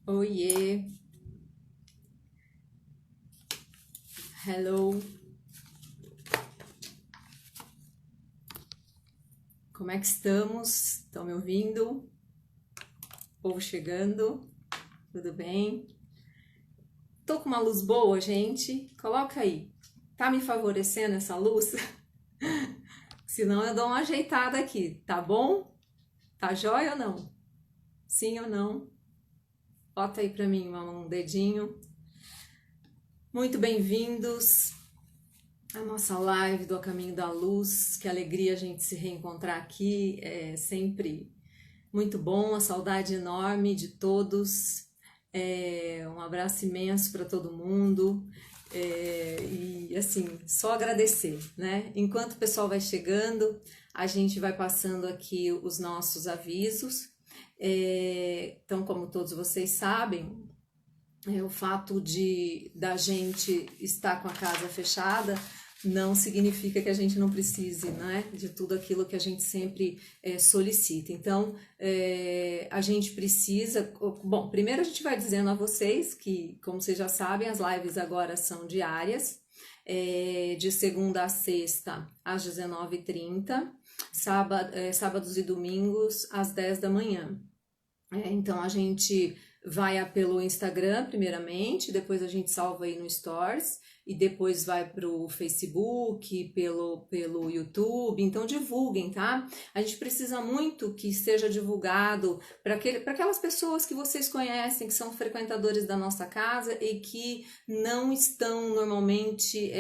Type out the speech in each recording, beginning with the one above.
Oiê, hello, como é que estamos? Estão me ouvindo? Povo chegando, tudo bem? Tô com uma luz boa, gente? Coloca aí. Tá me favorecendo essa luz? Senão eu dou uma ajeitada aqui, tá bom? Tá jóia ou não? Sim ou não? Bota aí pra mim um dedinho. Muito bem-vindos à nossa live do A Caminho da Luz. Que alegria a gente se reencontrar aqui. É sempre muito bom, a saudade enorme de todos. Um abraço imenso para todo mundo. E assim, só agradecer, né? Enquanto o pessoal vai chegando, a gente vai passando aqui os nossos avisos. Então, como todos vocês sabem, o fato da gente estar com a casa fechada não significa que a gente não precise, né, de tudo aquilo que a gente sempre solicita. Então, a gente precisa... Bom, primeiro a gente vai dizendo a vocês que, como vocês já sabem, as lives agora são diárias, de segunda a sexta às 19h30, sábados e domingos às 10 da manhã. Então, a gente vai pelo Instagram primeiramente, depois a gente salva aí no Stories e depois vai pro Facebook, pelo YouTube. Então divulguem, tá? A gente precisa muito que seja divulgado para aquelas pessoas que vocês conhecem, que são frequentadores da nossa casa e que não estão normalmente,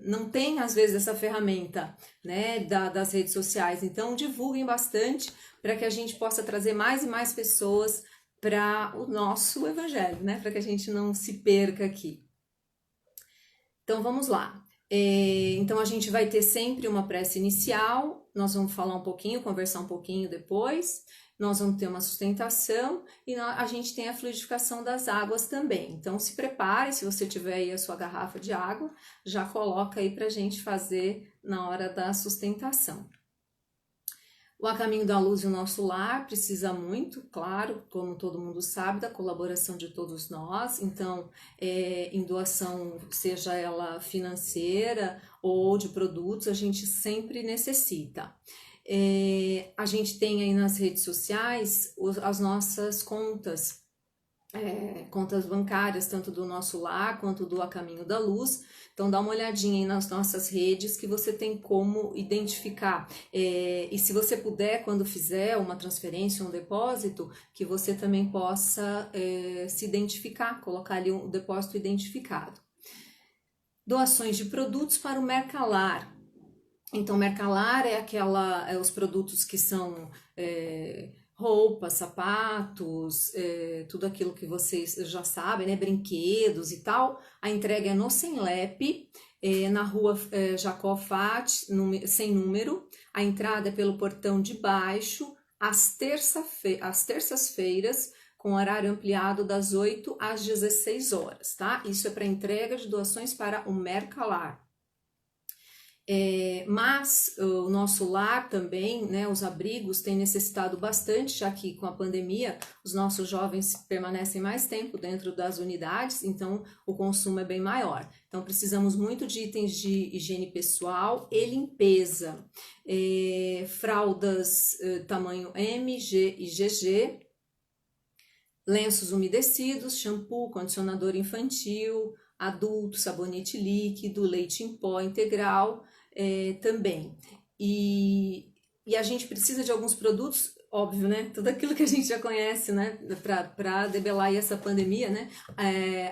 não tem às vezes essa ferramenta, né, das redes sociais. Então divulguem bastante para que a gente possa trazer mais e mais pessoas para o nosso evangelho, né? Para que a gente não se perca aqui. Então vamos lá. Então a gente vai ter sempre uma prece inicial, nós vamos falar um pouquinho, conversar um pouquinho depois, nós vamos ter uma sustentação e a gente tem a fluidificação das águas também. Então se prepare, se você tiver aí a sua garrafa de água, já coloca aí para a gente fazer na hora da sustentação. O A Caminho da Luz e o Nosso Lar precisa muito, claro, como todo mundo sabe, da colaboração de todos nós. Então, em doação, seja ela financeira ou de produtos, a gente sempre necessita. A gente tem aí nas redes sociais as nossas contas, contas bancárias, tanto do Nosso Lar quanto do A Caminho da Luz. Então dá uma olhadinha aí nas nossas redes que você tem como identificar. E se você puder, quando fizer uma transferência, um depósito, que você também possa se identificar, colocar ali um depósito identificado. Doações de produtos para o Mercalar. Então, Mercalar é os produtos que são roupas, sapatos, tudo aquilo que vocês já sabem, né? Brinquedos e tal. A entrega é no Semlep, na rua Jacó Fat, sem número. A entrada é pelo portão de baixo, às terças-feiras, com horário ampliado das 8 às 16 horas, tá? Isso é para entrega de doações para o Mercalar. Mas o nosso lar também, né, os abrigos têm necessitado bastante, já que com a pandemia os nossos jovens permanecem mais tempo dentro das unidades, então o consumo é bem maior. Então precisamos muito de itens de higiene pessoal e limpeza, fraldas tamanho M, G e GG, lenços umedecidos, shampoo, condicionador infantil, adulto, sabonete líquido, leite em pó integral, também. E a gente precisa de alguns produtos, óbvio, né? Tudo aquilo que a gente já conhece, né? Para debelar aí essa pandemia, né?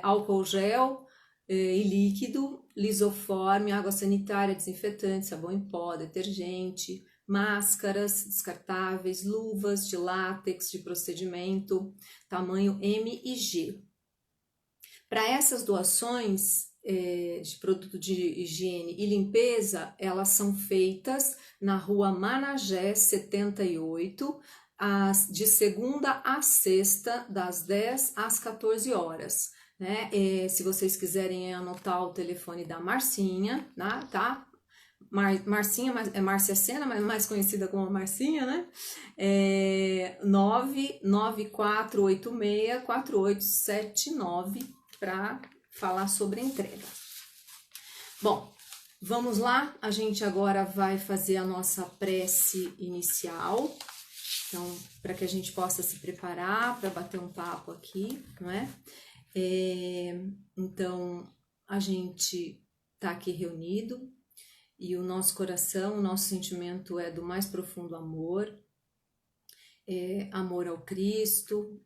Álcool gel e líquido, lisoforme, água sanitária, desinfetante, sabão em pó, detergente, máscaras descartáveis, luvas de látex de procedimento, tamanho M e G. Para essas doações de produto de higiene e limpeza, elas são feitas na rua Managé 78, de segunda a sexta, das 10 às 14 horas. Né? Se vocês quiserem anotar o telefone da Marcinha, tá? Marcinha, é Márcia Sena, mas mais conhecida como Marcinha, né? 994864879 para falar sobre a entrega. Bom, vamos lá, a gente agora vai fazer a nossa prece inicial, então, para que a gente possa se preparar para bater um papo aqui, não é? Então, a gente está aqui reunido e o nosso coração, o nosso sentimento é do mais profundo amor, amor ao Cristo,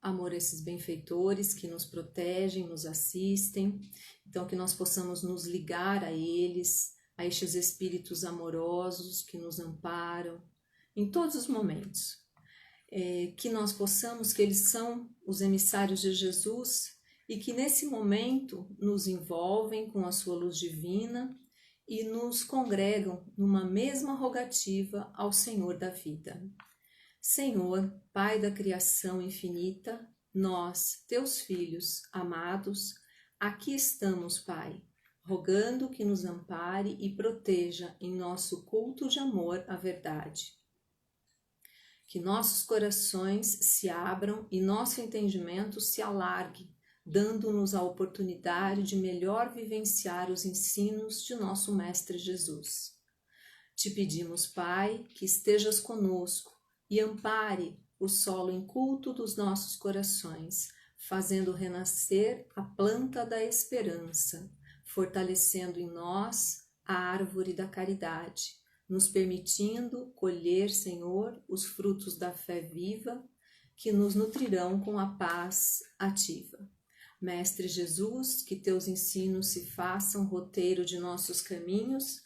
amor a esses benfeitores que nos protegem, nos assistem, então que nós possamos nos ligar a eles, a estes espíritos amorosos que nos amparam em todos os momentos, que nós possamos, que eles são os emissários de Jesus e que nesse momento nos envolvem com a sua luz divina e nos congregam numa mesma rogativa ao Senhor da vida. Senhor, Pai da criação infinita, nós, teus filhos amados, aqui estamos, Pai, rogando que nos ampare e proteja em nosso culto de amor à verdade. Que nossos corações se abram e nosso entendimento se alargue, dando-nos a oportunidade de melhor vivenciar os ensinos de nosso Mestre Jesus. Te pedimos, Pai, que estejas conosco e ampare o solo inculto dos nossos corações, fazendo renascer a planta da esperança, fortalecendo em nós a árvore da caridade, nos permitindo colher, Senhor, os frutos da fé viva, que nos nutrirão com a paz ativa. Mestre Jesus, que teus ensinos se façam roteiro de nossos caminhos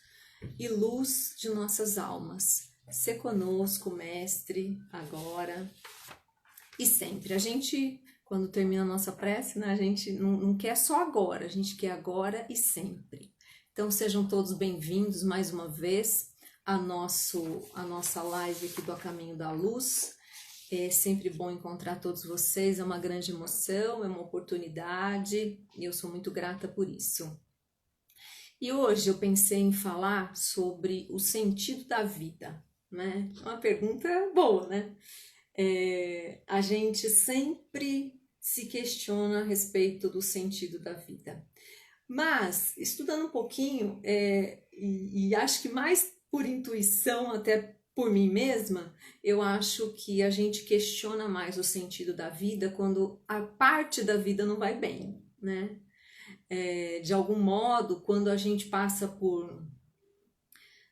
e luz de nossas almas. Sê conosco, Mestre, agora e sempre. A gente, quando termina a nossa prece, né, a gente não quer só agora, a gente quer agora e sempre. Então sejam todos bem-vindos mais uma vez a nossa live aqui do A Caminho da Luz. É sempre bom encontrar todos vocês, é uma grande emoção, é uma oportunidade e eu sou muito grata por isso. E hoje eu pensei em falar sobre o sentido da vida, né? Uma pergunta boa, né? A gente sempre se questiona a respeito do sentido da vida. Mas, estudando um pouquinho, e acho que mais por intuição, até por mim mesma, eu acho que a gente questiona mais o sentido da vida quando a parte da vida não vai bem, né? De algum modo, quando a gente passa por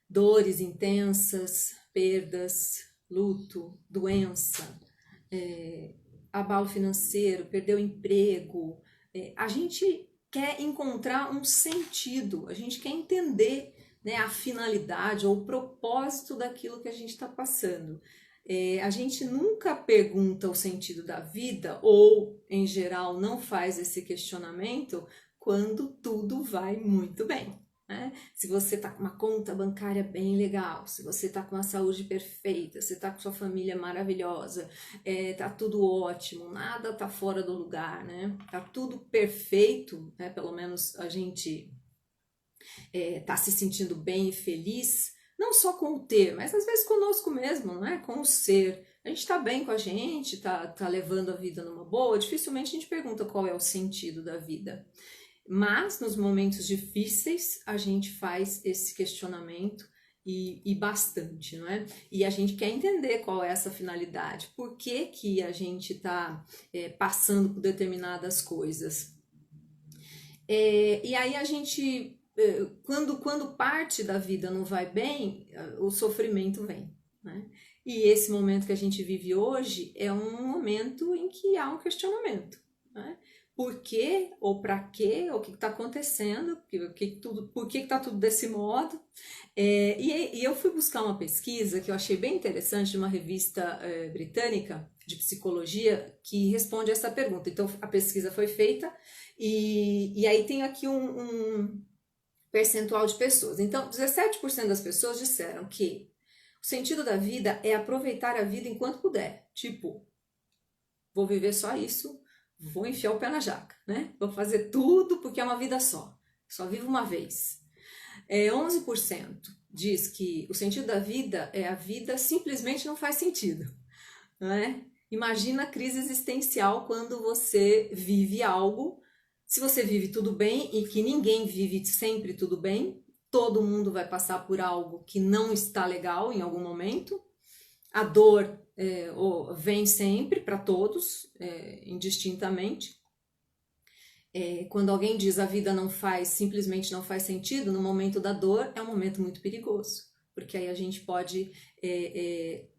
dores intensas, perdas, luto, doença, abalo financeiro, perder o emprego, a gente quer encontrar um sentido, a gente quer entender, né, a finalidade ou o propósito daquilo que a gente está passando. A gente nunca pergunta o sentido da vida ou, em geral, não faz esse questionamento quando tudo vai muito bem, né? Se você está com uma conta bancária bem legal, se você está com a saúde perfeita, você está com sua família maravilhosa, tá tudo ótimo, nada tá fora do lugar, né? Tá tudo perfeito, né? Pelo menos a gente tá se sentindo bem e feliz, não só com o ter, mas às vezes conosco mesmo, não é? Com o ser. A gente tá bem com a gente, tá levando a vida numa boa, dificilmente a gente pergunta qual é o sentido da vida. Mas nos momentos difíceis a gente faz esse questionamento e bastante, não é? E a gente quer entender qual é essa finalidade, por que que a gente está passando por determinadas coisas. E aí a gente, quando parte da vida não vai bem, o sofrimento vem, né? E esse momento que a gente vive hoje é um momento em que há um questionamento, né? Por quê, ou para quê, ou o que está acontecendo, por que está tudo desse modo. E eu fui buscar uma pesquisa que eu achei bem interessante, de uma revista britânica de psicologia, que responde essa pergunta. Então, a pesquisa foi feita, e aí tem aqui um percentual de pessoas. Então, 17% das pessoas disseram que o sentido da vida é aproveitar a vida enquanto puder. Tipo, vou viver só isso, vou enfiar o pé na jaca, né? Vou fazer tudo porque é uma vida só vivo uma vez. 11% diz que o sentido da vida é a vida simplesmente não faz sentido, não é? Imagina a crise existencial quando você vive algo. Se você vive tudo bem e que ninguém vive sempre tudo bem, todo mundo vai passar por algo que não está legal em algum momento. A dor vem sempre para todos, indistintamente. Quando alguém diz a vida não faz, simplesmente não faz sentido, no momento da dor é um momento muito perigoso, porque aí a gente pode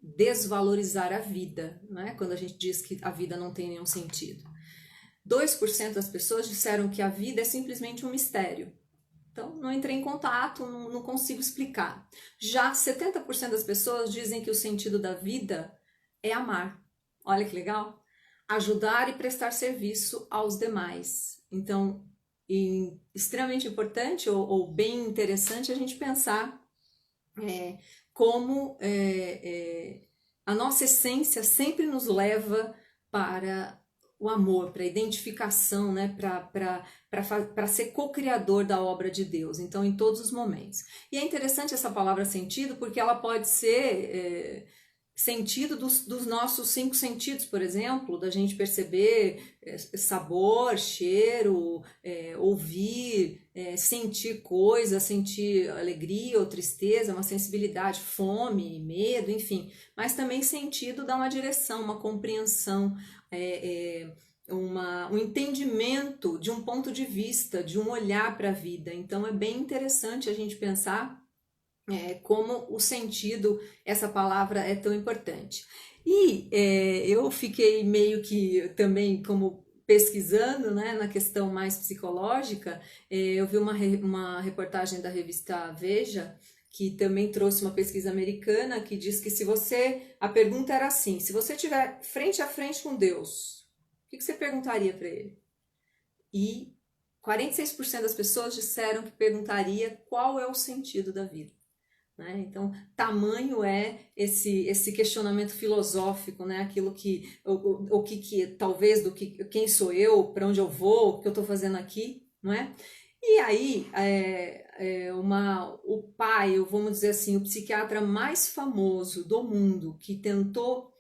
desvalorizar a vida, né? Quando a gente diz que a vida não tem nenhum sentido. 2% das pessoas disseram que a vida é simplesmente um mistério. Então, não entrei em contato, não consigo explicar. Já 70% das pessoas dizem que o sentido da vida é amar. Olha que legal! Ajudar e prestar serviço aos demais. Então, extremamente importante ou bem interessante a gente pensar como a nossa essência sempre nos leva para o amor, para a identificação, né? Para ser co-criador da obra de Deus, então em todos os momentos. E é interessante essa palavra sentido, porque ela pode ser sentido dos nossos 5 sentidos, por exemplo, da gente perceber sabor, cheiro, ouvir, sentir coisas, sentir alegria ou tristeza, uma sensibilidade, fome, medo, enfim, mas também sentido dá uma direção, uma compreensão, um entendimento de um ponto de vista, de um olhar para a vida. Então é bem interessante a gente pensar como o sentido, essa palavra é tão importante. E eu fiquei meio que também como pesquisando, né, na questão mais psicológica. Eu vi uma reportagem da revista Veja, que também trouxe uma pesquisa americana que diz que a pergunta era assim: se você estiver frente a frente com Deus, o que você perguntaria para ele? E 46% das pessoas disseram que perguntaria qual é o sentido da vida. Né? Então, tamanho é esse questionamento filosófico, né? Aquilo que, o que talvez do que quem sou eu, para onde eu vou, o que eu estou fazendo aqui, não é? E aí, o pai, vamos dizer assim, o psiquiatra mais famoso do mundo que tentou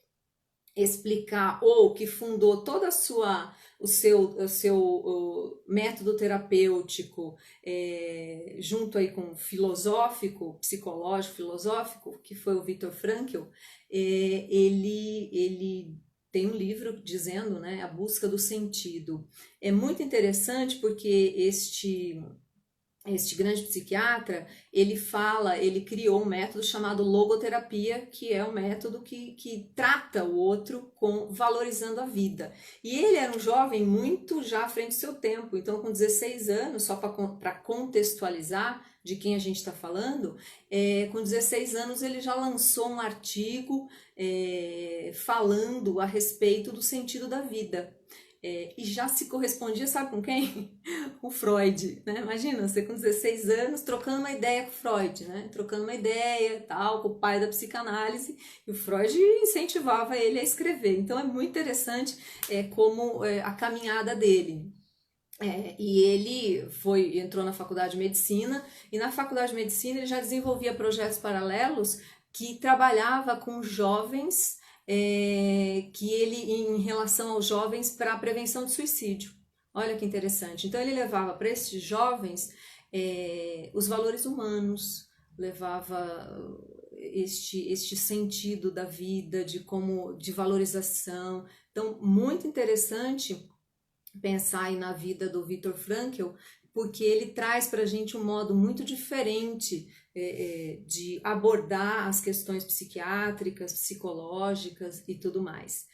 explicar ou que fundou toda o seu método terapêutico junto aí com filosófico, psicológico, filosófico, que foi o Viktor Frankl. Ele tem um livro dizendo, né, a busca do sentido. É muito interessante porque este grande psiquiatra, ele criou um método chamado logoterapia, que é um método que trata o outro valorizando a vida. E ele era um jovem muito já à frente do seu tempo, então com 16 anos, só para contextualizar de quem a gente está falando, com 16 anos ele já lançou um artigo falando a respeito do sentido da vida. E já se correspondia, sabe com quem? Com Freud, né? Imagina, você com 16 anos trocando uma ideia com Freud, né? Trocando uma ideia, tal, com o pai da psicanálise, e o Freud incentivava ele a escrever. Então é muito interessante como a caminhada dele. E ele entrou na faculdade de medicina, e na faculdade de medicina ele já desenvolvia projetos paralelos que trabalhava com jovens, que ele em relação aos jovens para a prevenção de suicídio. Olha que interessante. Então ele levava para esses jovens os valores humanos, levava este sentido da vida, de valorização. Então muito interessante pensar aí na vida do Viktor Frankl, porque ele traz para a gente um modo muito diferente de abordar as questões psiquiátricas, psicológicas e tudo mais.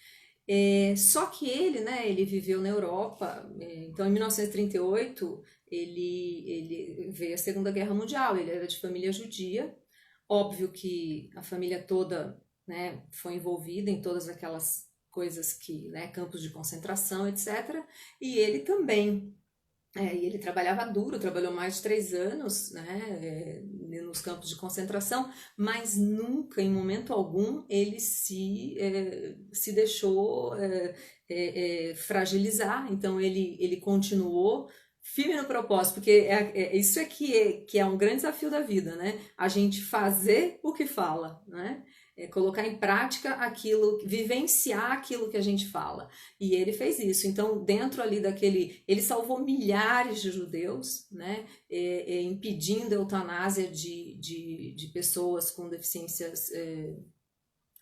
Só que ele viveu na Europa, então em 1938 ele veio a Segunda Guerra Mundial, ele era de família judia, óbvio que a família toda, né, foi envolvida em todas aquelas coisas campos de concentração, etc. E ele também. E ele trabalhava duro, trabalhou mais de 3 anos, né, nos campos de concentração, mas nunca, em momento algum, ele se deixou fragilizar. Então ele continuou firme no propósito, porque isso é que é um grande desafio da vida, né? A gente fazer o que fala, né? Colocar em prática aquilo, vivenciar aquilo que a gente fala. E ele fez isso. Então, dentro ali daquele... Ele salvou milhares de judeus, né? Impedindo a eutanásia de pessoas com deficiências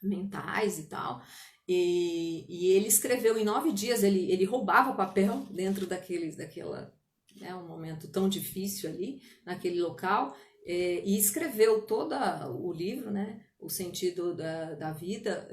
mentais e tal. E ele escreveu em 9 dias, ele roubava papel dentro daquela, né, um momento tão difícil ali, naquele local, e escreveu todo o livro, né, o sentido da vida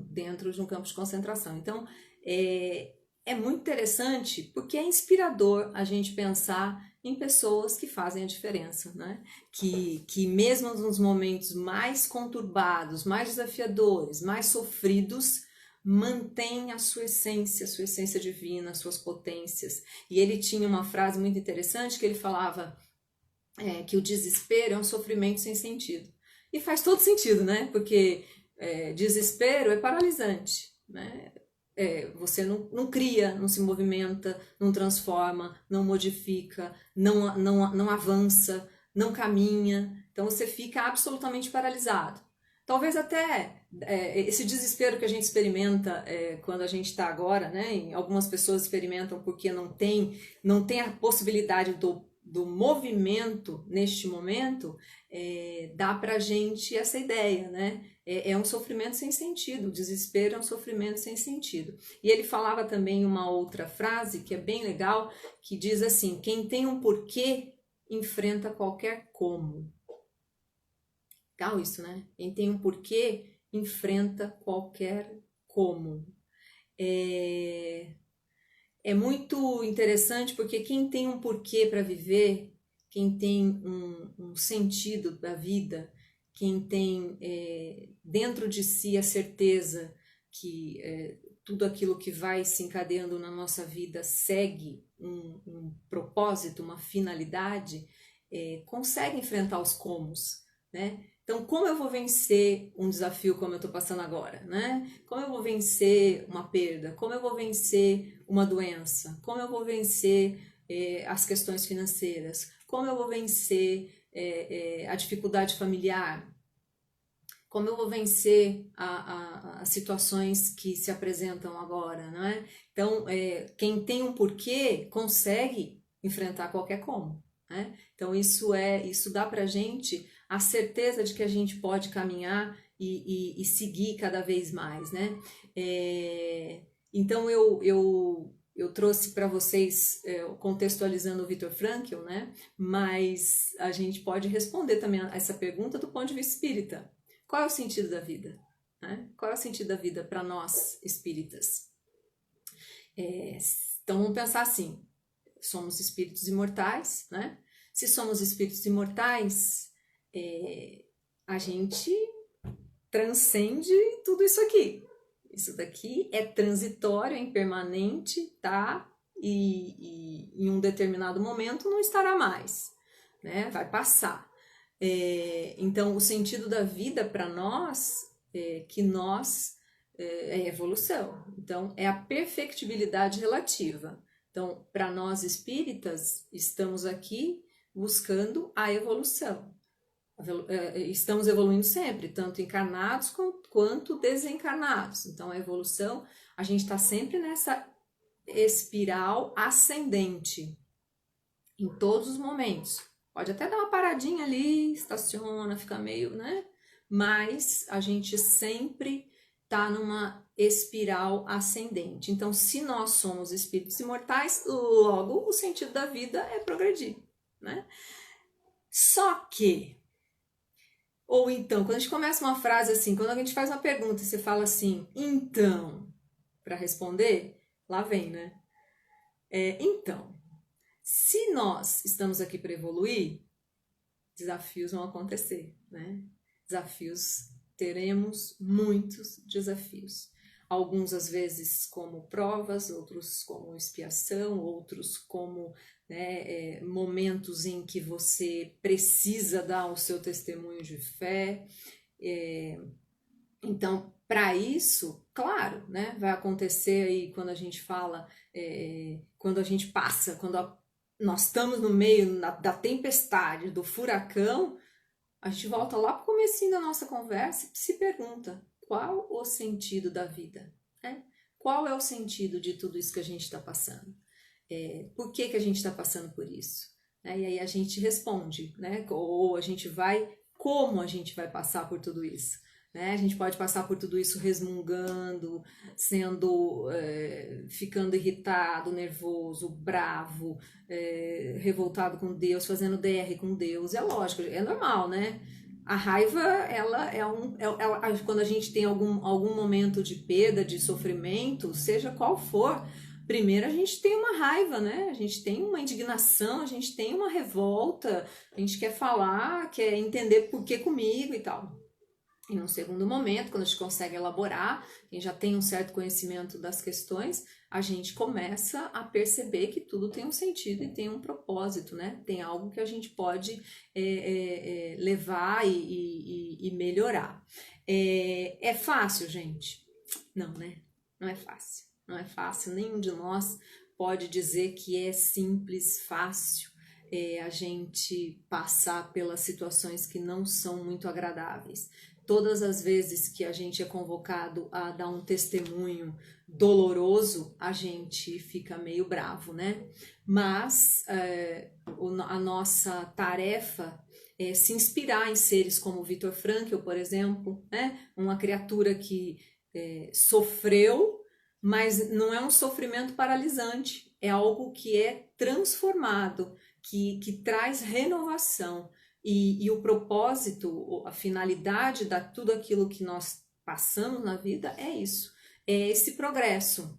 dentro de um campo de concentração. Então, é muito interessante porque é inspirador a gente pensar em pessoas que fazem a diferença, né? Que mesmo nos momentos mais conturbados, mais desafiadores, mais sofridos, mantém a sua essência divina, as suas potências. E ele tinha uma frase muito interessante que ele falava que o desespero é um sofrimento sem sentido. E faz todo sentido, né? Porque desespero é paralisante, né? Você não cria, não se movimenta, não transforma, não modifica, não avança, não caminha. Então você fica absolutamente paralisado. Talvez até esse desespero que a gente experimenta quando a gente está agora, né? Algumas pessoas experimentam porque não tem a possibilidade do movimento neste momento, dá pra gente essa ideia, né? É um sofrimento sem sentido, o desespero é um sofrimento sem sentido. E ele falava também uma outra frase que é bem legal, que diz assim: quem tem um porquê enfrenta qualquer como. Legal isso, né? Quem tem um porquê enfrenta qualquer como. É muito interessante porque quem tem um porquê para viver, quem tem um sentido da vida, quem tem dentro de si a certeza que tudo aquilo que vai se encadeando na nossa vida segue um propósito, uma finalidade, consegue enfrentar os comos, né? Então, como eu vou vencer um desafio como eu estou passando agora, né? Como eu vou vencer uma perda? Como eu vou vencer uma doença? Como eu vou vencer as questões financeiras? Como eu vou vencer a dificuldade familiar? Como eu vou vencer as situações que se apresentam agora, não é? Então, quem tem um porquê consegue enfrentar qualquer como, né? Então, isso dá pra gente a certeza de que a gente pode caminhar e seguir cada vez mais, né? Então, eu trouxe para vocês, contextualizando o Viktor Frankl, né? Mas a gente pode responder também a essa pergunta do ponto de vista espírita. Qual é o sentido da vida? Né? Qual é o sentido da vida para nós espíritas? Então vamos pensar assim: somos espíritos imortais, né? Se somos espíritos imortais, a gente transcende tudo isso aqui. Isso daqui é transitório, é impermanente, tá? E em um determinado momento não estará mais, né? Vai passar. Então, o sentido da vida para nós é evolução. Então, é a perfectibilidade relativa. Então, para nós espíritas, estamos aqui buscando a evolução. Estamos evoluindo sempre, tanto encarnados quanto desencarnados. Então, a evolução, a gente está sempre nessa espiral ascendente, em todos os momentos. Pode até dar uma paradinha ali, estaciona, fica meio, né? Mas a gente sempre tá numa espiral ascendente. Então, se nós somos espíritos imortais, logo o sentido da vida é progredir, né? Só que, ou então, quando a gente começa uma frase assim, quando a gente faz uma pergunta e você fala assim, então, para responder, lá vem, né? Então, se nós estamos aqui para evoluir, desafios vão acontecer, né? Teremos muitos desafios. Alguns, às vezes, como provas, outros como expiação, outros como momentos em que você precisa dar o seu testemunho de fé. Então, para isso, claro, né, vai acontecer aí quando a gente fala, quando a gente passa, nós estamos no meio da tempestade, do furacão, a gente volta lá para o comecinho da nossa conversa e se pergunta qual o sentido da vida, né? Qual é o sentido de tudo isso que a gente está passando? Por que a gente está passando por isso? Né? E aí a gente responde, né? Ou a gente vai, como a gente vai passar por tudo isso? Né? A gente pode passar por tudo isso resmungando, ficando irritado, nervoso, bravo, revoltado com Deus, fazendo DR com Deus. É lógico, é normal, né? A raiva, quando a gente tem algum momento de perda, de sofrimento, seja qual for, primeiro a gente tem uma raiva, né? A gente tem uma indignação, a gente tem uma revolta, a gente quer falar, quer entender por que comigo e tal. E num segundo momento, quando a gente consegue elaborar, quem já tem um certo conhecimento das questões, a gente começa a perceber que tudo tem um sentido e tem um propósito, né? Tem algo que a gente pode levar e melhorar. É fácil, gente? Não, né? Não é fácil. Não é fácil. Nenhum de nós pode dizer que é simples, fácil. A gente passar pelas situações que não são muito agradáveis. Todas as vezes que a gente é convocado a dar um testemunho doloroso, a gente fica meio bravo, né? Mas a nossa tarefa é se inspirar em seres como Viktor Frankl, por exemplo, né? Uma criatura que sofreu, mas não é um sofrimento paralisante, é algo que é transformado, que traz renovação. E o propósito, a finalidade de tudo aquilo que nós passamos na vida é isso, é esse progresso,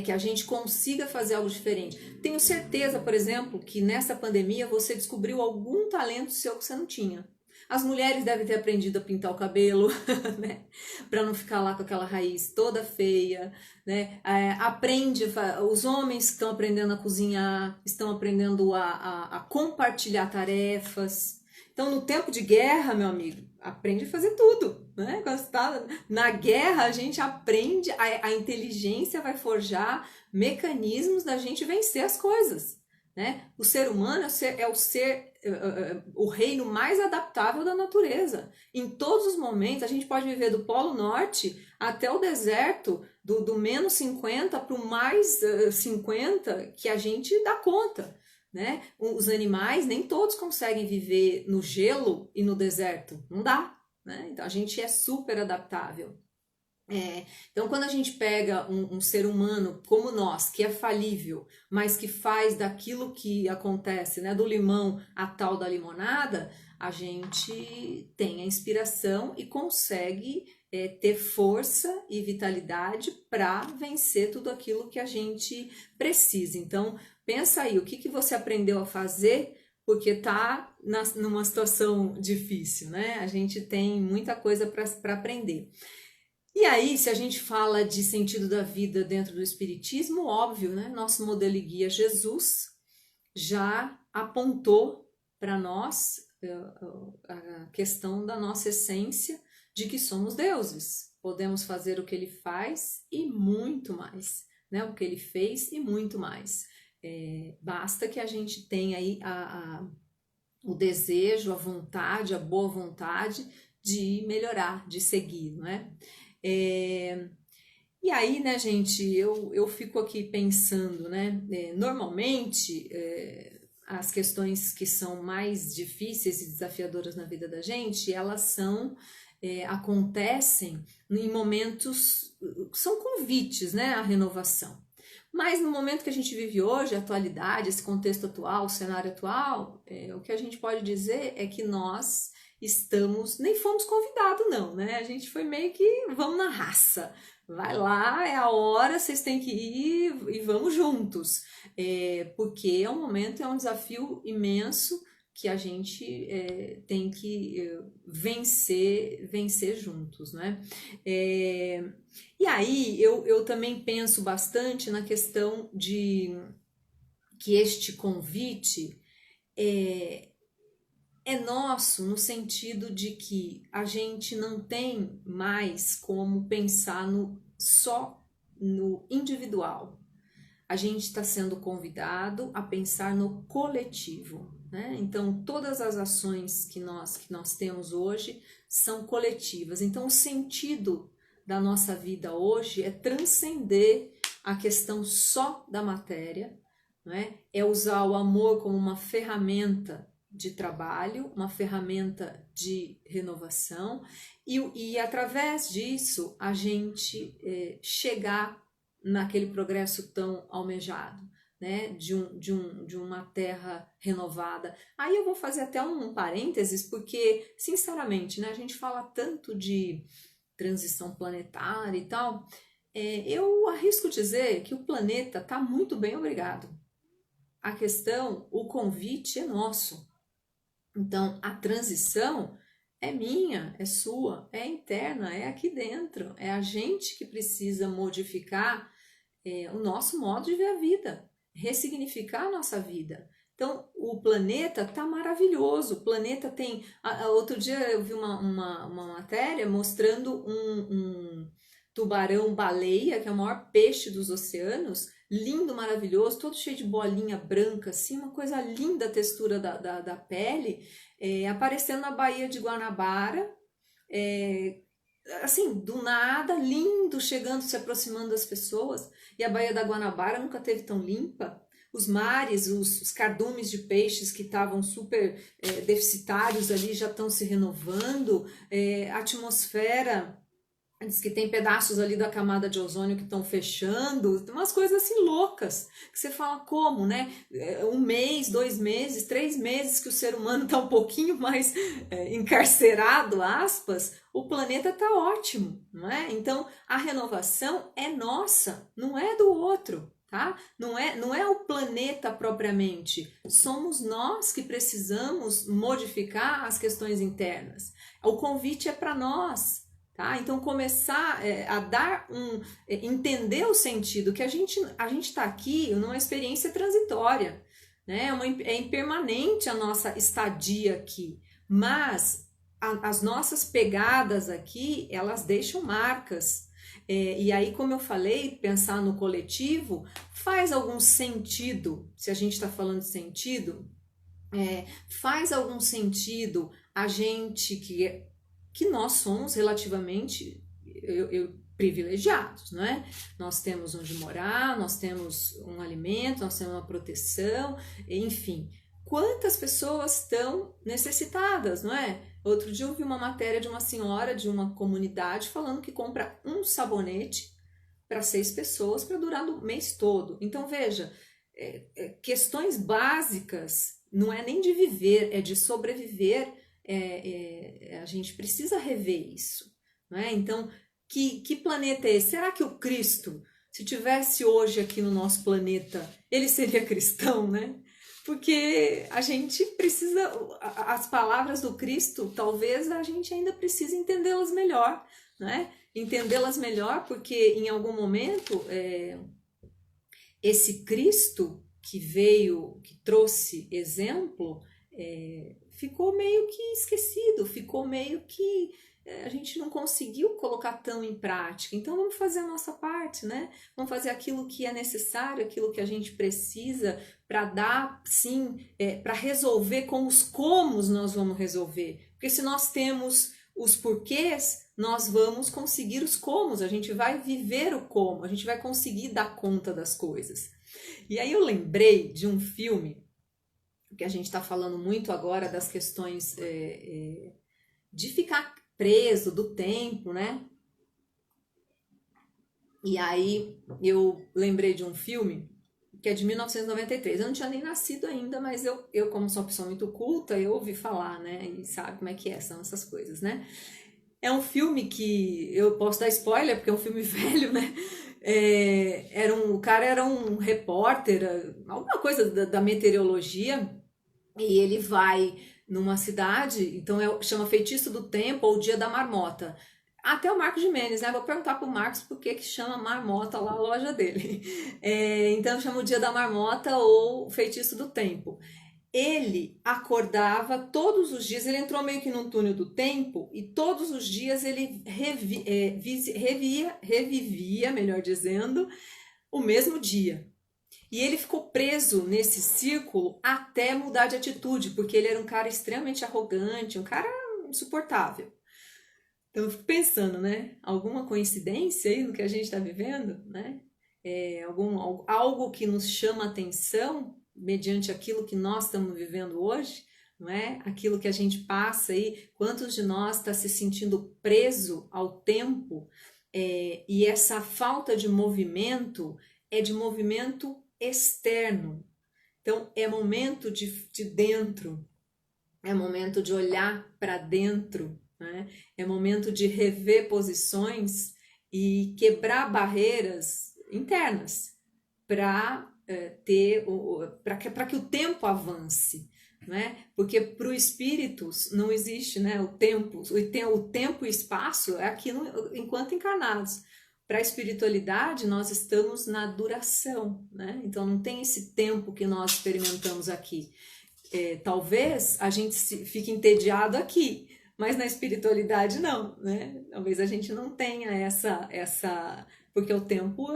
que a gente consiga fazer algo diferente. Tenho certeza, por exemplo, que nessa pandemia você descobriu algum talento seu que você não tinha. As mulheres devem ter aprendido a pintar o cabelo, né? Para não ficar lá com aquela raiz toda feia, né? Os homens estão aprendendo a cozinhar, estão aprendendo a compartilhar tarefas. Então, no tempo de guerra, meu amigo, aprende a fazer tudo, né? Quando você tá na guerra, a gente aprende, a inteligência vai forjar mecanismos da gente vencer as coisas, né? O ser humano o reino mais adaptável da natureza. Em todos os momentos, a gente pode viver do Polo Norte até o deserto, do menos 50 para o mais 50, que a gente dá conta. Né? Os animais, nem todos conseguem viver no gelo e no deserto. Não dá. Né? Então, a gente é super adaptável. Então, quando a gente pega um ser humano como nós, que é falível, mas que faz daquilo que acontece, né, do limão a tal da limonada, a gente tem a inspiração e consegue ter força e vitalidade para vencer tudo aquilo que a gente precisa. Então, pensa aí, o que você aprendeu a fazer porque está numa situação difícil, né? A gente tem muita coisa para aprender. E aí, se a gente fala de sentido da vida dentro do Espiritismo, óbvio, né? Nosso modelo e guia Jesus já apontou para nós a questão da nossa essência de que somos deuses. Podemos fazer o que ele faz e muito mais, né? O que ele fez e muito mais. Basta que a gente tenha aí o desejo, a vontade, a boa vontade de melhorar, de seguir, não é? E aí, né, gente, eu fico aqui pensando, né, normalmente as questões que são mais difíceis e desafiadoras na vida da gente, elas acontecem em momentos, são convites, né, à renovação. Mas no momento que a gente vive hoje, a atualidade, esse contexto atual, o cenário atual, o que a gente pode dizer é que nós nem fomos convidados não, né? A gente foi meio que, vamos na raça. Vai lá, é a hora, vocês têm que ir e vamos juntos. Porque é um momento, é um desafio imenso que a gente tem que vencer juntos, né? E aí eu também penso bastante na questão de que este convite é nosso no sentido de que a gente não tem mais como pensar só no individual. A gente está sendo convidado a pensar no coletivo, né? Então, todas as ações que nós temos hoje são coletivas. Então, o sentido da nossa vida hoje é transcender a questão só da matéria, né? É usar o amor como uma ferramenta de trabalho, uma ferramenta de renovação e através disso a gente chegar naquele progresso tão almejado, né? De uma terra renovada. Aí eu vou fazer até um parênteses, porque, sinceramente, né, a gente fala tanto de transição planetária e tal, eu arrisco dizer que o planeta está muito bem, obrigado. A questão, o convite é nosso. Então, a transição é minha, é sua, é interna, é aqui dentro. É a gente que precisa modificar o nosso modo de ver a vida, ressignificar a nossa vida. Então, o planeta está maravilhoso. O planeta tem. Outro dia eu vi uma matéria mostrando um tubarão-baleia, que é o maior peixe dos oceanos, lindo, maravilhoso, todo cheio de bolinha branca, assim, uma coisa linda a textura da pele, aparecendo na Baía de Guanabara, assim, do nada, lindo, chegando, se aproximando das pessoas. E a Baía da Guanabara nunca teve tão limpa. Os mares, os cardumes de peixes que estavam super deficitários ali já estão se renovando. A atmosfera, diz que tem pedaços ali da camada de ozônio que estão fechando, umas coisas assim loucas, que você fala como, né? Um mês, 2 meses, 3 meses que o ser humano está um pouquinho mais encarcerado, aspas, o planeta está ótimo, não é? Então, a renovação é nossa, não é do outro. Tá? Não é o planeta propriamente, somos nós que precisamos modificar as questões internas. O convite é para nós. Tá? Então começar a dar entender o sentido que a gente está aqui numa experiência transitória, né? É impermanente a nossa estadia aqui, mas as nossas pegadas aqui, elas deixam marcas. E aí, como eu falei, pensar no coletivo faz algum sentido, se a gente está falando de sentido, faz algum sentido a gente que nós somos relativamente privilegiados, não é? Nós temos onde morar, nós temos um alimento, nós temos uma proteção, enfim. Quantas pessoas estão necessitadas, não é? Outro dia eu vi uma matéria de uma senhora de uma comunidade falando que compra um sabonete para 6 pessoas para durar o mês todo. Então, veja, questões básicas não é nem de viver, é de sobreviver. A gente precisa rever isso, não é? Então, que planeta é esse? Será que o Cristo, se tivesse hoje aqui no nosso planeta, ele seria cristão, né? Porque a gente precisa, as palavras do Cristo, talvez a gente ainda precise entendê-las melhor, né? Entendê-las melhor porque em algum momento esse Cristo que veio, que trouxe exemplo, ficou meio que esquecido, ficou meio que a gente não conseguiu colocar tão em prática. Então vamos fazer a nossa parte, né? Vamos fazer aquilo que é necessário, aquilo que a gente precisa para dar, sim, para resolver com os comos nós vamos resolver. Porque se nós temos os porquês, nós vamos conseguir os comos, a gente vai viver o como, a gente vai conseguir dar conta das coisas. E aí eu lembrei de um filme, que a gente está falando muito agora das questões de ficar preso do tempo, né? E aí eu lembrei de um filme que é de 1993. Eu não tinha nem nascido ainda, mas eu como sou uma pessoa muito culta, eu ouvi falar, né? E sabe como é que são essas coisas, né? É um filme que eu posso dar spoiler, porque é um filme velho, né? O cara era um repórter, alguma coisa da meteorologia, e ele vai numa cidade, então chama Feitiço do Tempo ou Dia da Marmota. Até o Marcos Gimenez, né? Vou perguntar pro Marcos por que chama Marmota lá a loja dele. Então chama o Dia da Marmota ou Feitiço do Tempo. ele acordava todos os dias, ele entrou meio que num túnel do tempo, e todos os dias ele revivia, melhor dizendo, o mesmo dia. E ele ficou preso nesse círculo até mudar de atitude, porque ele era um cara extremamente arrogante, um cara insuportável. Então eu fico pensando, né? Alguma coincidência aí no que a gente está vivendo, né? Algo que nos chama atenção mediante aquilo que nós estamos vivendo hoje, não é? Aquilo que a gente passa aí, quantos de nós está se sentindo preso ao tempo, e essa falta de movimento é de movimento externo. Então é momento de dentro, é momento de olhar para dentro, né? É momento de rever posições e quebrar barreiras internas para para que o tempo avance, né? Porque para os espíritos não existe, né, o tempo e espaço é aqui enquanto encarnados. Para a espiritualidade nós estamos na duração, né? Então não tem esse tempo que nós experimentamos aqui. Talvez a gente fique entediado aqui, mas na espiritualidade não, né? Talvez a gente não tenha essa porque o tempo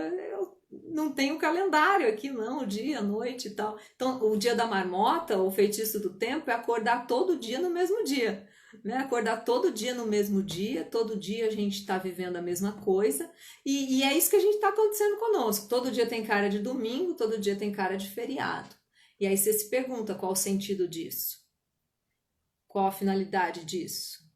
não tem o calendário aqui, não, o dia, a noite e tal. Então, o dia da marmota, o feitiço do tempo, é acordar todo dia no mesmo dia, né? Acordar todo dia no mesmo dia, todo dia a gente está vivendo a mesma coisa, e é isso que a gente está acontecendo conosco. Todo dia tem cara de domingo, todo dia tem cara de feriado. E aí você se pergunta qual o sentido disso? Qual a finalidade disso?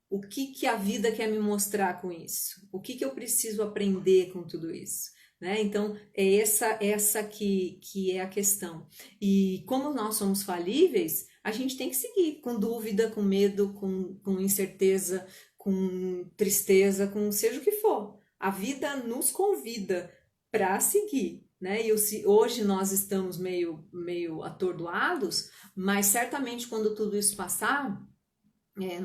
O que a vida quer me mostrar com isso? O que eu preciso aprender com tudo isso? Né? Então, é essa que é a questão. E como nós somos falíveis, a gente tem que seguir com dúvida, com medo, com incerteza, com tristeza, com seja o que for. A vida nos convida para seguir. Né? E hoje nós estamos meio atordoados, mas certamente quando tudo isso passar,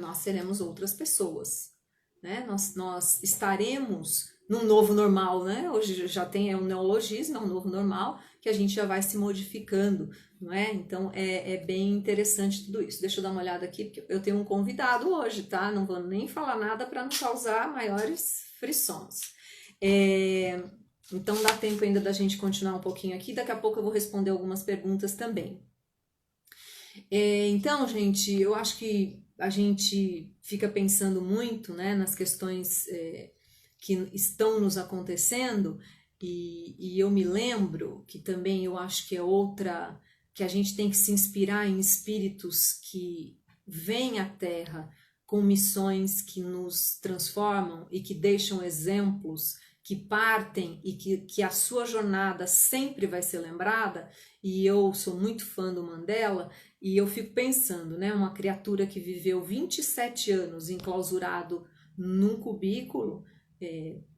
nós seremos outras pessoas, né? Nós estaremos num novo normal, né? Hoje já tem um neologismo, um novo normal, que a gente já vai se modificando, não é? Então é bem interessante tudo isso. Deixa eu dar uma olhada aqui, porque eu tenho um convidado hoje, tá? Não vou nem falar nada para não causar maiores frições. Então dá tempo ainda da gente continuar um pouquinho aqui, daqui a pouco eu vou responder algumas perguntas também. Então, gente, eu acho que a gente fica pensando muito, né, nas questões que estão nos acontecendo, e eu me lembro que também eu acho que é outra, que a gente tem que se inspirar em espíritos que vêm à Terra com missões que nos transformam e que deixam exemplos, que partem e que a sua jornada sempre vai ser lembrada. E eu sou muito fã do Mandela, e eu fico pensando, né, uma criatura que viveu 27 anos enclausurado num cubículo,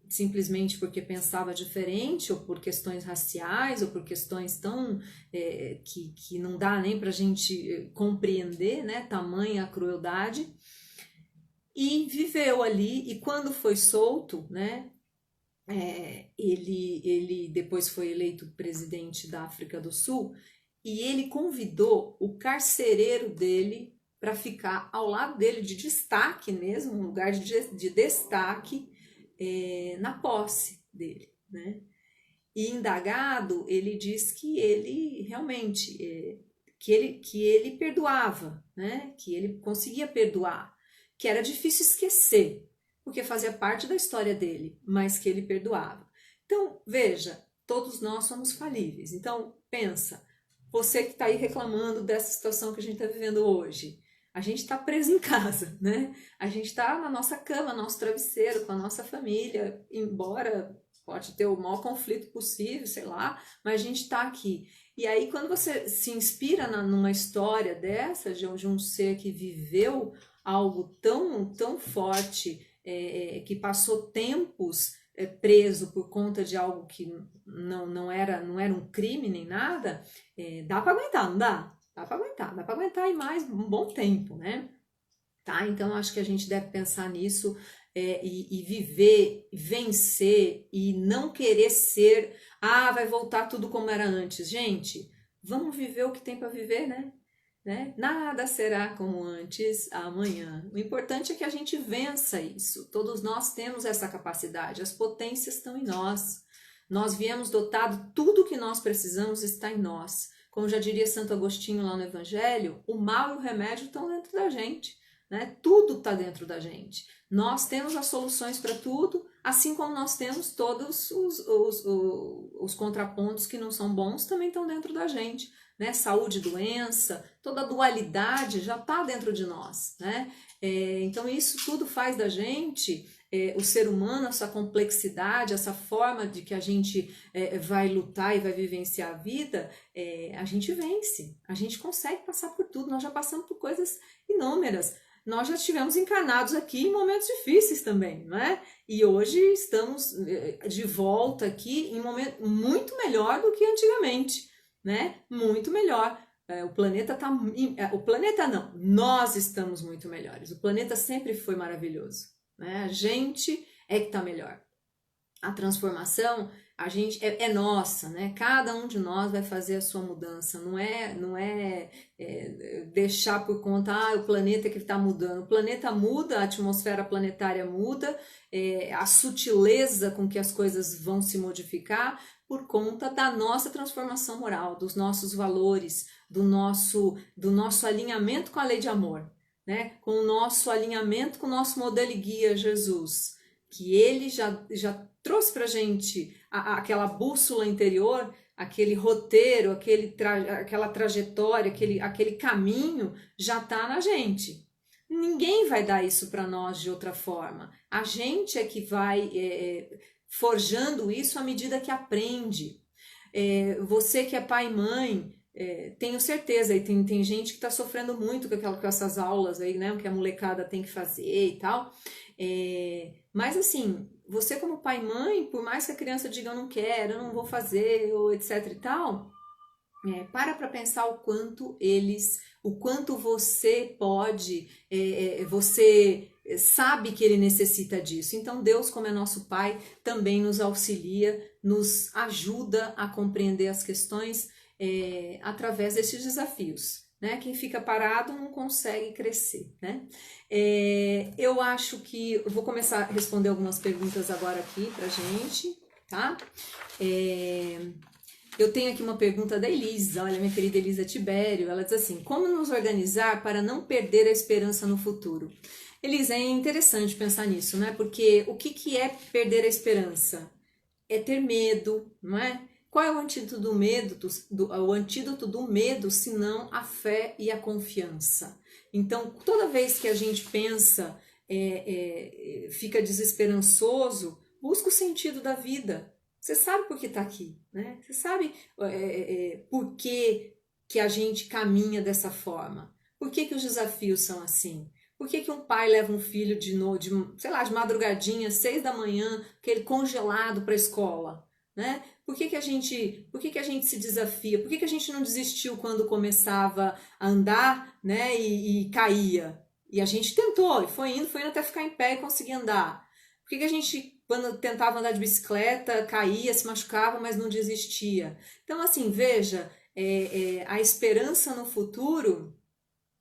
simplesmente porque pensava diferente, ou por questões raciais, ou por questões tão que não dá nem para a gente compreender, né, tamanha a crueldade, e viveu ali, e quando foi solto, né, ele depois foi eleito presidente da África do Sul, e ele convidou o carcereiro dele para ficar ao lado dele, de destaque mesmo, um lugar de destaque na posse dele, né? E indagado, ele diz que ele realmente, que ele perdoava, né? Que ele conseguia perdoar, que era difícil esquecer, porque fazia parte da história dele, mas que ele perdoava. Então, veja, todos nós somos falíveis. Então, pensa, você que está aí reclamando dessa situação que a gente está vivendo hoje, a gente está preso em casa, né? A gente está na nossa cama, nosso travesseiro, com a nossa família, embora pode ter o maior conflito possível, sei lá, mas a gente está aqui. E aí, quando você se inspira numa história dessa, de um ser que viveu algo tão forte, que passou tempos preso por conta de algo que não era um crime nem nada, dá para aguentar, não dá? Dá para aguentar aí mais um bom tempo, né? Tá? Então acho que a gente deve pensar nisso, e viver, vencer, e não querer ser, vai voltar tudo como era antes. Gente, vamos viver o que tem para viver, né? né? Nada será como antes amanhã. O importante é que a gente vença isso. Todos nós temos essa capacidade, as potências estão em nós. Nós viemos dotado, tudo que nós precisamos está em nós. Como já diria Santo Agostinho lá no Evangelho, o mal e o remédio estão dentro da gente, né? Tudo está dentro da gente. Nós temos as soluções para tudo, assim como nós temos todos os contrapontos que não são bons também estão dentro da gente. Né? Saúde, doença, toda a dualidade já está dentro de nós. Né? Então isso tudo faz da gente, o ser humano, essa complexidade, essa forma de que a gente vai lutar e vai vivenciar a vida, a gente vence, a gente consegue passar por tudo, nós já passamos por coisas inúmeras. Nós já estivemos encarnados aqui em momentos difíceis também, não é? E hoje estamos de volta aqui em um momento muito melhor do que antigamente, né? Muito melhor. O planeta tá... O planeta não, nós estamos muito melhores. O planeta sempre foi maravilhoso, né? A gente é que tá melhor. A transformação, a gente é nossa, né? Cada um de nós vai fazer a sua mudança. Não é deixar por conta, o planeta que está mudando. O planeta muda, a atmosfera planetária muda, a sutileza com que as coisas vão se modificar por conta da nossa transformação moral, dos nossos valores, do nosso alinhamento com a lei de amor, né? Com o nosso alinhamento com o nosso modelo e guia, Jesus, que ele já trouxe para a gente aquela bússola interior, aquele roteiro, aquela trajetória, aquele caminho já está na gente. Ninguém vai dar isso para nós de outra forma. A gente é que vai forjando isso à medida que aprende. Você que é pai e mãe, tenho certeza, e tem gente que está sofrendo muito com essas aulas aí, né, que a molecada tem que fazer e tal. Mas assim, você como pai e mãe, por mais que a criança diga eu não quero, eu não vou fazer, ou etc e tal, para pensar o quanto você pode, você sabe que ele necessita disso. Então Deus, como é nosso pai, também nos auxilia, nos ajuda a compreender as questões através desses desafios. Né? Quem fica parado não consegue crescer. Né? Eu acho que eu vou começar a responder algumas perguntas agora aqui pra gente, tá? Eu tenho aqui uma pergunta da Elisa, olha, minha querida Elisa Tibério, ela diz assim: como nos organizar para não perder a esperança no futuro? Elisa, é interessante pensar nisso, né? Porque o que é perder a esperança? É ter medo, não é? Qual é o antídoto do medo? O antídoto do medo, senão a fé e a confiança. Então, toda vez que a gente pensa, fica desesperançoso, busca o sentido da vida. Você sabe por que está aqui, né? Você sabe por que a gente caminha dessa forma? Por que os desafios são assim? Por que um pai leva um filho de madrugadinha, 6 da manhã, aquele congelado para a escola? Né? Por que a gente se desafia? Por que a gente não desistiu quando começava a andar, né, e caía? E a gente tentou, e foi indo até ficar em pé e conseguir andar. Por que a gente, quando tentava andar de bicicleta, caía, se machucava, mas não desistia? Então, assim, veja, a esperança no futuro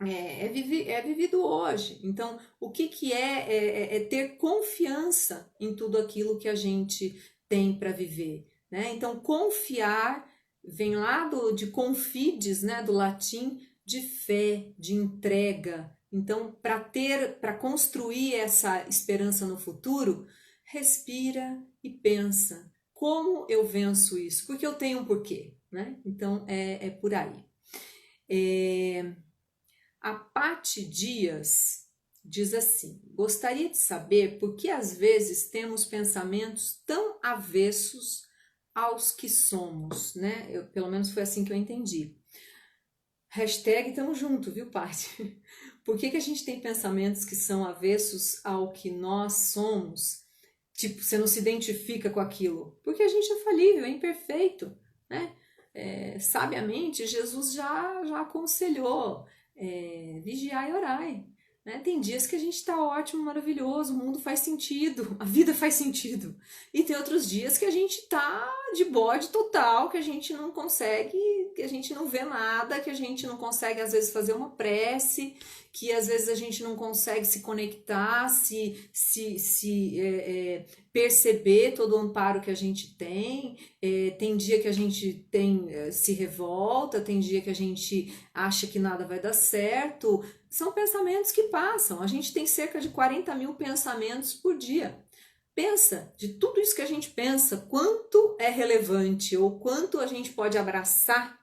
é vivido hoje. Então, o que é ter confiança em tudo aquilo que a gente tem para viver, né? Então, confiar vem lá de confides, né, do latim, de fé, de entrega. Então, para construir essa esperança no futuro, respira e pensa: como eu venço isso? Porque eu tenho um porquê, né? Então, é por aí. A Pati Dias diz assim: gostaria de saber por que às vezes temos pensamentos tão avessos aos que somos, né? Pelo menos foi assim que eu entendi. Hashtag tamo junto, viu, Pati? Por que a gente tem pensamentos que são avessos ao que nós somos? Tipo, você não se identifica com aquilo. Porque a gente é falível, é imperfeito, né? Sabiamente, Jesus já aconselhou: vigiai e orai. né? Tem dias que a gente tá ótimo, maravilhoso, o mundo faz sentido, a vida faz sentido. E tem outros dias que a gente tá de bode total, que a gente não consegue, que a gente não vê nada, que a gente não consegue às vezes fazer uma prece, que às vezes a gente não consegue se conectar, perceber todo o amparo que a gente tem. Tem dia que a gente se revolta, tem dia que a gente acha que nada vai dar certo. São pensamentos que passam. A gente tem cerca de 40 mil pensamentos por dia. Pensa, de tudo isso que a gente pensa, quanto é relevante ou quanto a gente pode abraçar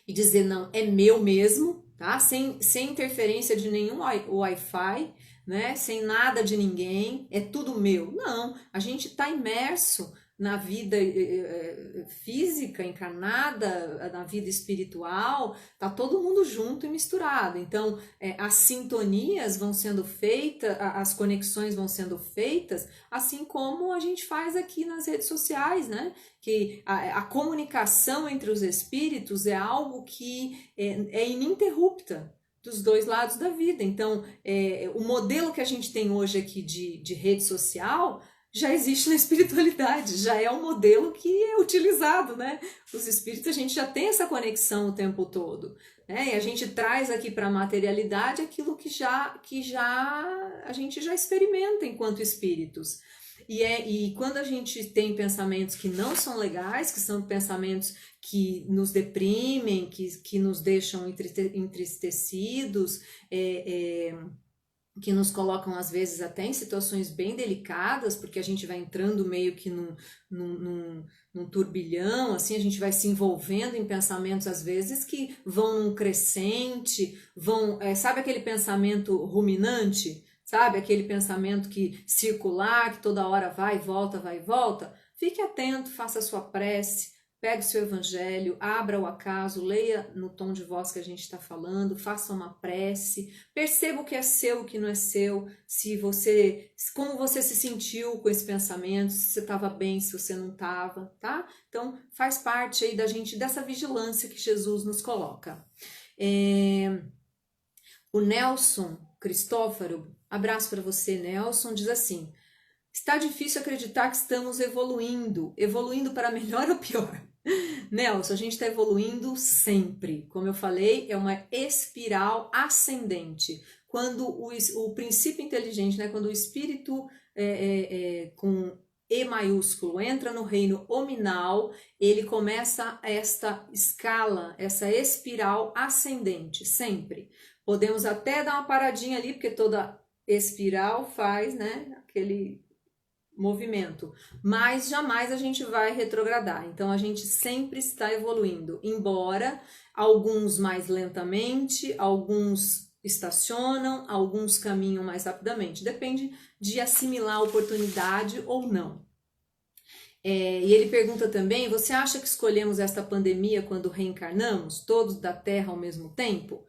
e dizer, não, é meu mesmo, tá? Sem interferência de nenhum Wi-Fi, né? Sem nada de ninguém, é tudo meu. Não, a gente está imerso na vida física, encarnada, na vida espiritual, tá todo mundo junto e misturado. Então, as sintonias vão sendo feitas, as conexões vão sendo feitas, assim como a gente faz aqui nas redes sociais, né? Que a comunicação entre os espíritos é algo que é ininterrupta dos dois lados da vida. Então, o modelo que a gente tem hoje aqui de rede social já existe na espiritualidade, já é um modelo que é utilizado, né? Os espíritos, a gente já tem essa conexão o tempo todo, né? E a gente traz aqui para a materialidade aquilo que a gente já experimenta enquanto espíritos. E quando a gente tem pensamentos que não são legais, que são pensamentos que nos deprimem, que nos deixam entristecidos, que nos colocam às vezes até em situações bem delicadas, porque a gente vai entrando meio que num turbilhão, assim, a gente vai se envolvendo em pensamentos às vezes que vão num crescente, sabe aquele pensamento ruminante? Sabe, aquele pensamento que circular, que toda hora vai e volta, vai e volta? Fique atento, faça a sua prece, pegue o seu evangelho, abra o acaso, leia no tom de voz que a gente está falando, faça uma prece, perceba o que é seu, o que não é seu, como você se sentiu com esse pensamento, se você estava bem, se você não estava, tá? Então, faz parte aí dessa vigilância que Jesus nos coloca. O Nelson Cristófaro, abraço para você, Nelson, diz assim: está difícil acreditar que estamos evoluindo para melhor ou pior? Nelson, a gente está evoluindo sempre. Como eu falei, é uma espiral ascendente. Quando o princípio inteligente, né, quando o espírito com E maiúsculo entra no reino hominal, ele começa esta escala, essa espiral ascendente, sempre. Podemos até dar uma paradinha ali, porque toda espiral faz, né, aquele movimento, mas jamais a gente vai retrogradar. Então a gente sempre está evoluindo, embora alguns mais lentamente, alguns estacionam, alguns caminham mais rapidamente. Depende de assimilar a oportunidade ou não. E ele pergunta também: você acha que escolhemos esta pandemia quando reencarnamos, todos da Terra ao mesmo tempo?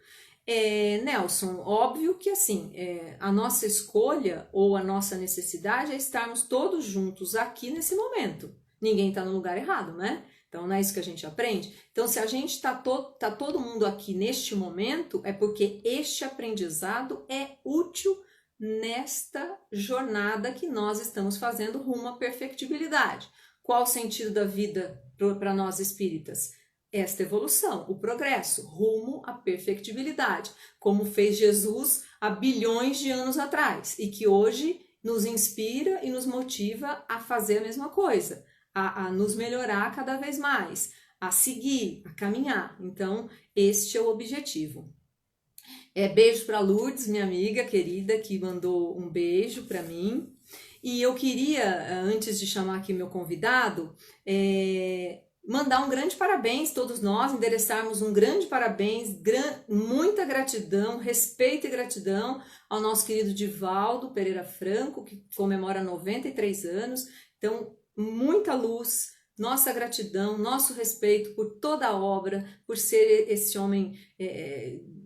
Nelson, óbvio que assim, a nossa escolha ou a nossa necessidade é estarmos todos juntos aqui nesse momento. Ninguém está no lugar errado, né? Então não é isso que a gente aprende? Então se a gente tá todo mundo aqui neste momento, é porque este aprendizado é útil nesta jornada que nós estamos fazendo rumo à perfectibilidade. Qual o sentido da vida para nós espíritas? Esta evolução, o progresso, rumo à perfectibilidade, como fez Jesus há bilhões de anos atrás e que hoje nos inspira e nos motiva a fazer a mesma coisa, a nos melhorar cada vez mais, a seguir, a caminhar. Então, este é o objetivo. Beijo para Lourdes, minha amiga querida, que mandou um beijo para mim. E eu queria, antes de chamar aqui meu convidado, mandar um grande parabéns, todos nós, endereçarmos um grande parabéns, muita gratidão, respeito e gratidão ao nosso querido Divaldo Pereira Franco, que comemora 93 anos. Então, muita luz, nossa gratidão, nosso respeito por toda a obra, por ser esse homem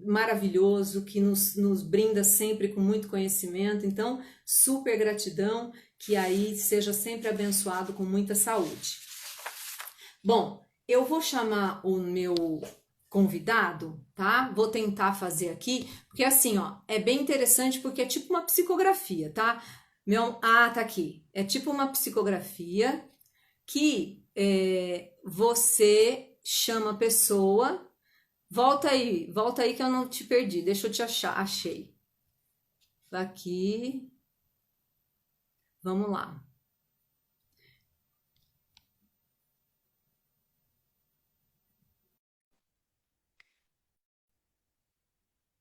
maravilhoso, que nos brinda sempre com muito conhecimento. Então, super gratidão, que aí seja sempre abençoado com muita saúde. Bom, eu vou chamar o meu convidado, tá? Vou tentar fazer aqui, porque assim, ó, é bem interessante porque é tipo uma psicografia, tá? Tá aqui. É tipo uma psicografia que você chama a pessoa. Volta aí que eu não te perdi. Deixa eu te achar. Achei. Aqui. Vamos lá.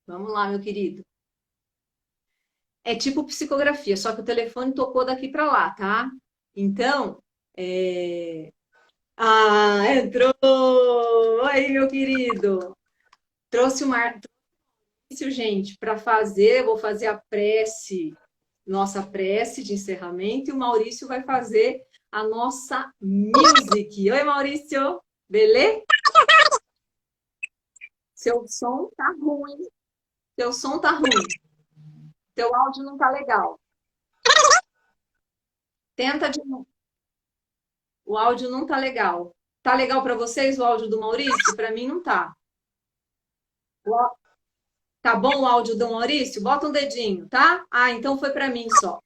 Vamos lá, meu querido. É tipo psicografia, só que o telefone tocou daqui para lá, tá? Então, entrou! Oi, meu querido! Trouxe o Maurício, gente, para fazer, vou fazer a prece, nossa prece de encerramento, e o Maurício vai fazer a nossa music. Oi, Maurício! Beleza? Seu som tá ruim. Seu som tá ruim. Teu áudio não tá legal. Tenta de novo. O áudio não tá legal. Tá legal para vocês o áudio do Maurício? Para mim não tá. O á- Tá bom o áudio do Maurício? Bota um dedinho, tá? Ah, então foi para mim só.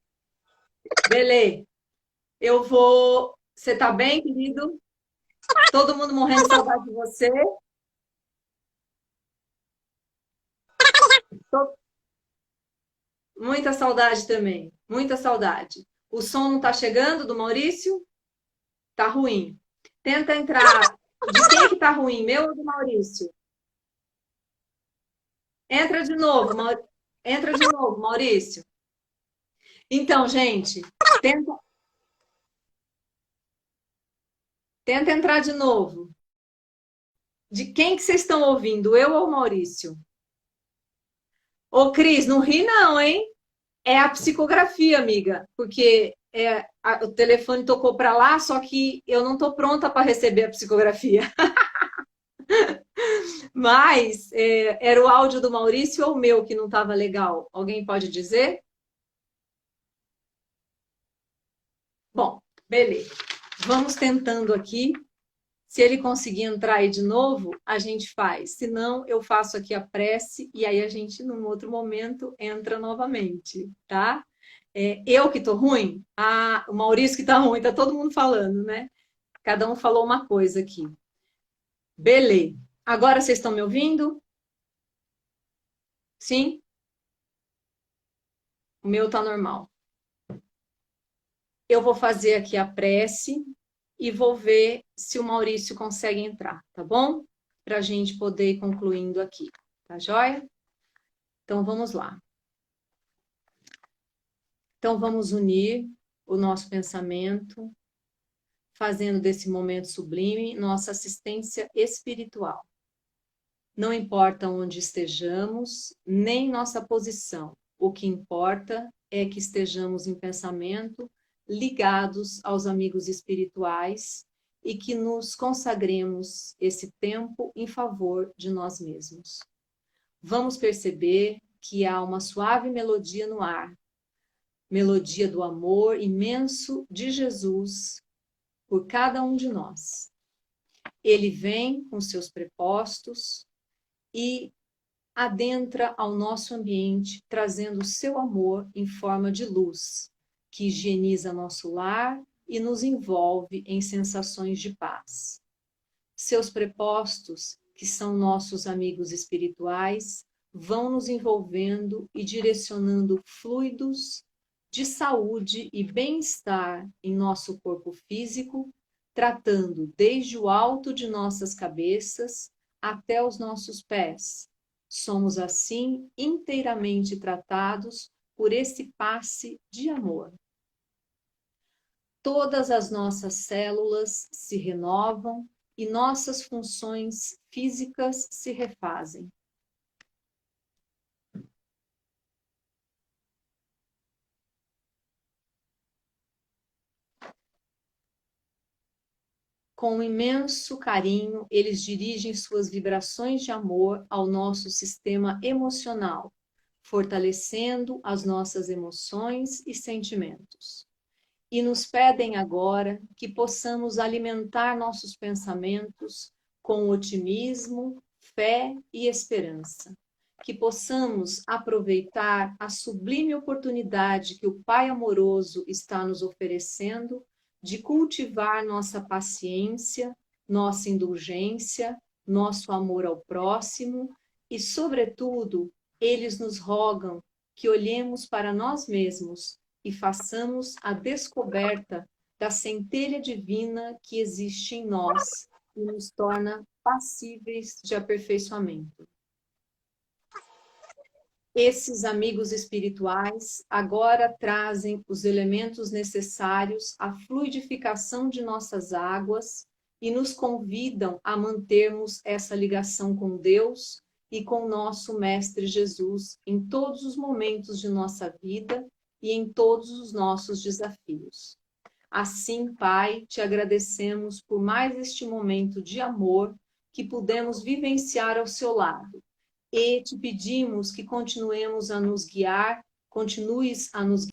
Beleza. Eu vou. Você tá bem, querido? Todo mundo morrendo de saudade de você. Tô- Muita saudade também. Muita saudade. O som não tá chegando do Maurício? Tá ruim. Tenta entrar. De quem que tá ruim? Meu ou do Maurício? Entra de novo, entra de novo, Maurício. Então, gente, tenta, tenta entrar de novo. De quem que vocês estão ouvindo? Eu ou o Maurício? Ô, Cris, não ri não, hein? É a psicografia, amiga, porque o telefone tocou para lá, só que eu não estou pronta para receber a psicografia. Mas era o áudio do Maurício ou o meu que não estava legal? Alguém pode dizer? Bom, beleza. Vamos tentando aqui. Se ele conseguir entrar aí de novo, a gente faz. Se não, eu faço aqui a prece e aí a gente, num outro momento, entra novamente, tá? Eu que tô ruim? Ah, o Maurício que tá ruim, tá todo mundo falando, né? Cada um falou uma coisa aqui. Beleza. Agora vocês estão me ouvindo? Sim? O meu tá normal. Eu vou fazer aqui a prece e vou ver se o Maurício consegue entrar, tá bom? Para a gente poder ir concluindo aqui, tá joia? Então vamos lá. Então vamos unir o nosso pensamento, fazendo desse momento sublime nossa assistência espiritual. Não importa onde estejamos, nem nossa posição. O que importa é que estejamos em pensamento ligados aos amigos espirituais e que nos consagremos esse tempo em favor de nós mesmos. Vamos perceber que há uma suave melodia no ar, melodia do amor imenso de Jesus por cada um de nós. Ele vem com seus prepostos e adentra ao nosso ambiente, trazendo o seu amor em forma de luz, que higieniza nosso lar e nos envolve em sensações de paz. Seus prepostos, que são nossos amigos espirituais, vão nos envolvendo e direcionando fluidos de saúde e bem-estar em nosso corpo físico, tratando desde o alto de nossas cabeças até os nossos pés. Somos assim inteiramente tratados por esse passe de amor. Todas as nossas células se renovam e nossas funções físicas se refazem. Com imenso carinho, eles dirigem suas vibrações de amor ao nosso sistema emocional, fortalecendo as nossas emoções e sentimentos. E nos pedem agora que possamos alimentar nossos pensamentos com otimismo, fé e esperança. Que possamos aproveitar a sublime oportunidade que o Pai amoroso está nos oferecendo de cultivar nossa paciência, nossa indulgência, nosso amor ao próximo e, sobretudo, eles nos rogam que olhemos para nós mesmos e façamos a descoberta da centelha divina que existe em nós e nos torna passíveis de aperfeiçoamento. Esses amigos espirituais agora trazem os elementos necessários à fluidificação de nossas águas e nos convidam a mantermos essa ligação com Deus e com nosso Mestre Jesus em todos os momentos de nossa vida e em todos os nossos desafios. Assim, Pai, te agradecemos por mais este momento de amor que pudemos vivenciar ao seu lado. E te pedimos que continuemos a nos guiar, continues a nos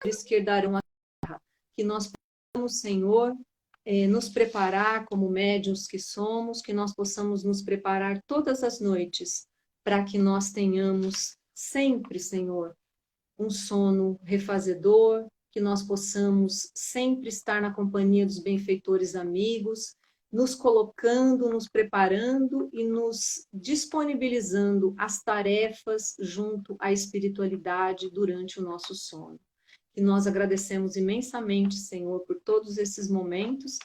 esquerdarão a terra, que nós possamos, Senhor, nos preparar como médiuns que somos, que nós possamos nos preparar todas as noites para que nós tenhamos sempre, Senhor, um sono refazedor, que nós possamos sempre estar na companhia dos benfeitores amigos, nos colocando, nos preparando e nos disponibilizando às tarefas junto à espiritualidade durante o nosso sono. E nós agradecemos imensamente, Senhor, por todos esses momentos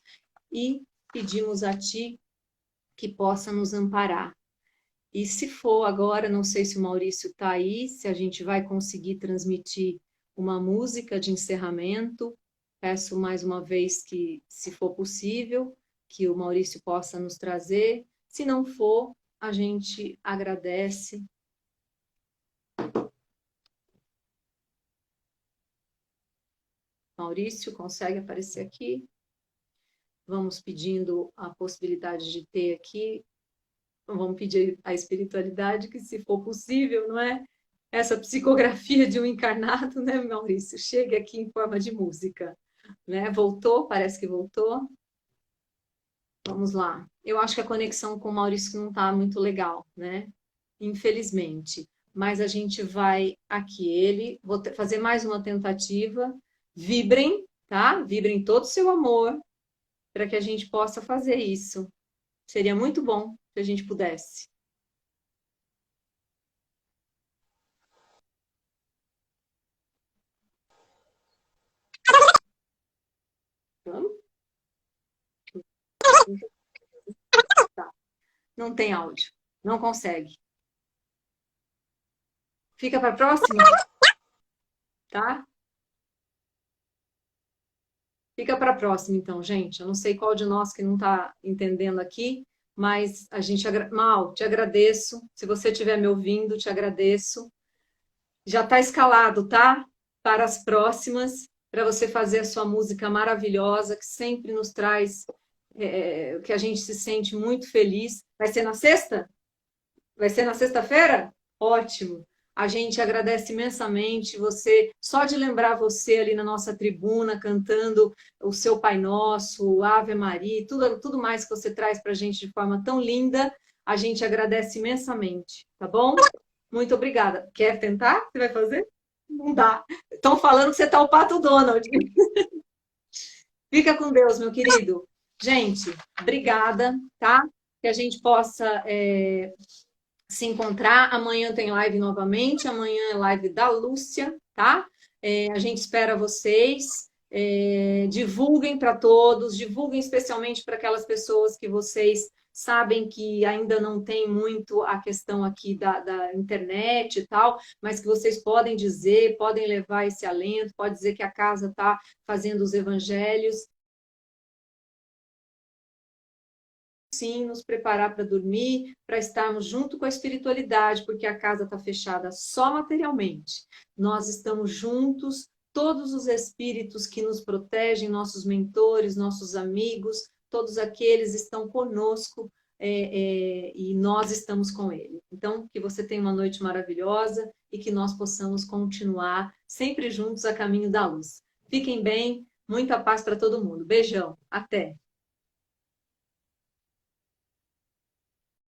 e pedimos a Ti que possa nos amparar. E se for agora, não sei se o Maurício está aí, se a gente vai conseguir transmitir uma música de encerramento. Peço mais uma vez que, se for possível, que o Maurício possa nos trazer. Se não for, a gente agradece. Maurício, consegue aparecer aqui? Vamos pedindo a possibilidade de ter aqui. Vamos pedir à espiritualidade que, se for possível, não é? Essa psicografia de um encarnado, né, Maurício? Chegue aqui em forma de música. Né? Voltou? Parece que voltou. Vamos lá. Eu acho que a conexão com o Maurício não está muito legal, né? Infelizmente. Mas a gente vai aqui. Vou fazer mais uma tentativa. Vibrem, tá? Vibrem todo o seu amor para que a gente possa fazer isso. Seria muito bom se a gente pudesse. Vamos? Tá. Não tem áudio. Não consegue. Fica para a próxima? Tá? Fica para a próxima, então, gente. Eu não sei qual de nós que não está entendendo aqui, mas a gente... Mal, te agradeço. Se você estiver me ouvindo, te agradeço. Já está escalado, tá? Para as próximas, para você fazer a sua música maravilhosa, que sempre nos traz... que a gente se sente muito feliz. Vai ser na sexta? Vai ser na sexta-feira? Ótimo. A gente agradece imensamente você, só de lembrar você ali na nossa tribuna, cantando o seu Pai Nosso, Ave Maria, tudo mais que você traz para a gente de forma tão linda, a gente agradece imensamente, tá bom? Muito obrigada. Quer tentar? Você vai fazer? Não dá. Estão falando que você está o Pato Donald. Fica com Deus, meu querido. Gente, obrigada, tá? Que a gente possa se encontrar. Amanhã tem live novamente. Amanhã é live da Lúcia, tá? A gente espera vocês. Divulguem para todos, divulguem especialmente para aquelas pessoas que vocês sabem que ainda não tem muito a questão aqui da internet e tal, mas que vocês podem dizer, podem levar esse alento, pode dizer que a casa está fazendo os evangelhos. Sim, nos preparar para dormir, para estarmos junto com a espiritualidade, porque a casa está fechada só materialmente. Nós estamos juntos, todos os espíritos que nos protegem, nossos mentores, nossos amigos, todos aqueles estão conosco e nós estamos com ele. Então, que você tenha uma noite maravilhosa e que nós possamos continuar sempre juntos a caminho da luz. Fiquem bem, muita paz para todo mundo. Beijão, até!